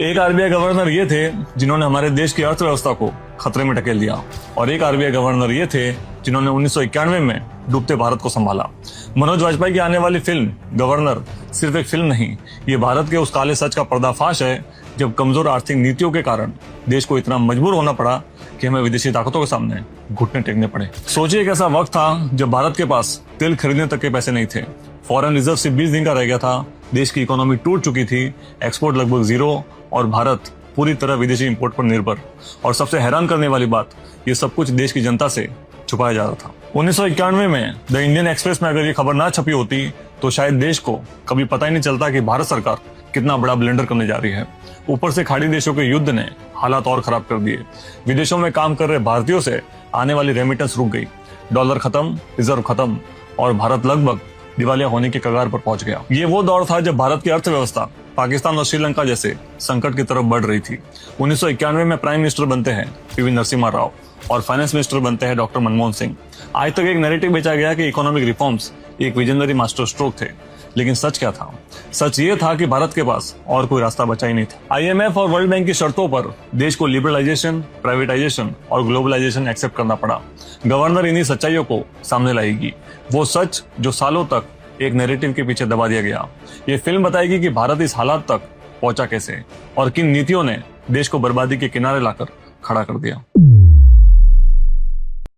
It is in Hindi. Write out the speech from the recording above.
एक आरबीआई गवर्नर ये थे जिन्होंने हमारे देश की अर्थव्यवस्था को खतरे में ढकेल दिया और एक आरबीआई गवर्नर ये थे जिन्होंने 1991 में डूबते भारत को संभाला। मनोज वाजपेयी की आने वाली फिल्म गवर्नर सिर्फ एक फिल्म नहीं, ये भारत के उस काले सच का पर्दाफाश है जब कमजोर आर्थिक नीतियों के कारण देश को इतना मजबूर होना पड़ा कि हमें विदेशी ताकतों के सामने घुटने टेकने पड़े। सोचिए एक ऐसा वक्त था जब भारत के पास तेल खरीदने तक के पैसे नहीं थे, फॉरेन रिजर्व सिर्फ 20 दिन का रह गया था, देश की इकोनॉमी टूट चुकी थी, एक्सपोर्ट लगभग जीरो और भारत पूरी तरह विदेशी इंपोर्ट पर निर्भर। और सबसे हैरान करने वाली बात, ये सब कुछ देश की जनता से छुपाया जा रहा था। 1991 में द इंडियन एक्सप्रेस में अगर ये खबर ना छपी होती तो शायद देश को कभी पता ही नहीं चलता कि भारत सरकार कितना बड़ा ब्लेंडर करने जा रही है। ऊपर से खाड़ी देशों के युद्ध ने हालात और खराब कर दिए। विदेशों में काम कर रहे भारतीयों से आने वाली रेमिटेंस रुक गई, डॉलर खत्म, रिजर्व खत्म और भारत लगभग दिवालिया होने की कगार पर पहुंच गया। ये वो दौर था जब भारत की अर्थव्यवस्था पाकिस्तान और श्रीलंका जैसे संकट की तरफ बढ़ रही थी। 1991 में प्राइम मिनिस्टर बनते हैं पीवी नरसिम्हा राव और फाइनेंस मिनिस्टर बनते हैं डॉक्टर मनमोहन सिंह। आज तक एक नैरेटिव बेचा गया कि इकोनॉमिक रिफॉर्म्स एक विजनरी मास्टर स्ट्रोक थे, लेकिन सच क्या था? सच ये था कि भारत के पास और कोई रास्ता बचा ही नहीं था। आईएमएफ और वर्ल्ड बैंक की शर्तों पर देश को लिबरलाइजेशन, प्राइवेटाइजेशन और ग्लोबलाइजेशन एक्सेप्ट करना पड़ा। गवर्नर इन्हीं सच्चाइयों को सामने लाएगी, वो सच जो सालों तक एक नैरेटिव के पीछे दबा दिया गया। ये फिल्म बताएगी कि भारत इस हालात तक पहुंचा कैसे और किन नीतियों ने देश को बर्बादी के किनारे लाकर खड़ा कर दिया।